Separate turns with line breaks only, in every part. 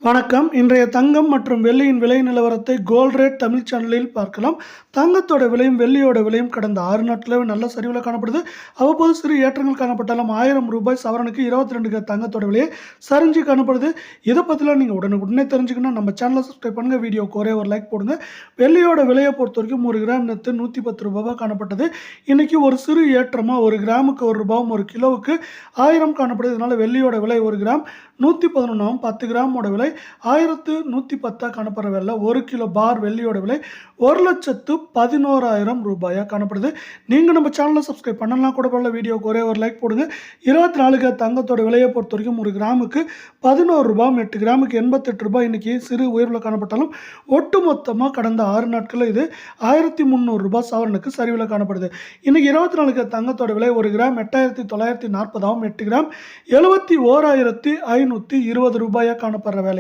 வணக்கம். இன்றைய தங்கம் மற்றும் வெள்ளியின் விலை நிலவரத்தை கோல்ட் ரேட் தமிழ் சேனலில் பார்க்கலாம். தங்கத்தோட விலையும் வெள்ளியோட விலையும் கடந்த 6 நாட்களாகவே நல்ல சரிவில் காணப்படுது. அவ்வப்போது சிறு ஏற்றங்கள் காணப்பட்டாலும் ₹1000 சவரனுக்கு 22 கிராம் தங்கத்தோட விலையை சரிஞ்சு காணப்படுது. இதை பற்றிலாம் நீங்கள் உடனுக்குடனே தெரிஞ்சுக்கணும். நம்ம சேனலை சப்ஸ்கிரைப் பண்ணுங்கள். வீடியோக்கு ஒரே ஒரு லைக் போடுங்க. வெள்ளியோட விலையை பொறுத்த வரைக்கும் 1 கிராம் நேற்று ₹110 காணப்பட்டது. இன்றைக்கி ஒரு சிறு ஏற்றமாக 1 கிராமுக்கு ₹1 1 கிலோவுக்கு 1000 காணப்படுது. இதனால் வெள்ளியோட விலை 1 கிராம் 111, 10 கிராமோட விலை 1110 காணப்படுற விலை. 1 கிலோ பார் வெள்ளியோட விலை ₹1,11,000 காணப்படுது. நீங்கள் நம்ம சேனலை சப்ஸ்கிரைப் பண்ணலாம் கூட பரவாயில்ல. வீடியோக்கு ஒரே ஒரு லைக் போடுங்க. 24 கிராம் தங்கத்தோட விலையை பொறுத்த வரைக்கும் 1 கிராமுக்கு ₹11, 8 கிராமுக்கு ₹88. இன்றைக்கி சிறு உயர்வில் காணப்பட்டாலும் ஒட்டுமொத்தமாக கடந்த 6 நாட்களில் இது ₹1300 சவரனுக்கு சரிவில் காணப்படுது. இன்றைக்கி 24 கிராம் தங்கத்தோட விலை 1 கிராம் 8940, 8 கிராம் ₹71,520 காணப்படுற வேலையில்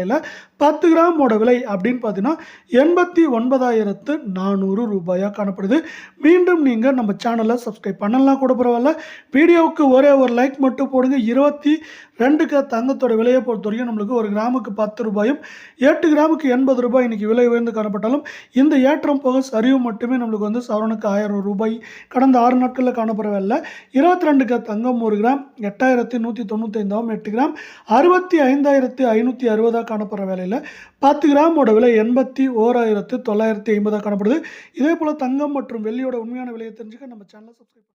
10 கிராமோட விலை அப்படின்னு பார்த்தீங்கன்னா ₹89,400 காணப்படுது. மீண்டும் நீங்கள் நம்ம சேனலை சப்ஸ்கிரைப் பண்ணலாம் கூட பரவாயில்ல. வீடியோவுக்கு ஒரே ஒரு லைக் மட்டும் போடுங்க. 22 கிராம் தங்கத்தோட விலையை பொறுத்த வரைக்கும் நம்மளுக்கு 1 கிராமுக்கு ₹10, 8 கிராமுக்கு ₹80 இன்றைக்கி விலை உயர்ந்து காணப்பட்டாலும் இந்த ஏற்றம் போக சரிவு மட்டுமே நம்மளுக்கு வந்து சவரனுக்கு ₹1000 கடந்த 6 நாட்களில் காணப்படுற வேலை. 22 கிராம் தங்கம் 1 கிராம் 8195, 8 கிராம் 65,560 காணப்படுற வேலையில் 10 கிராமோட விலை 81,950 காணப்படுது. இதே போல் தங்கம் மற்றும் வெள்ளியோட உண்மையான விலையை தெரிஞ்சுக்க நம்ம சேனலை சப்ஸ்கிரைப்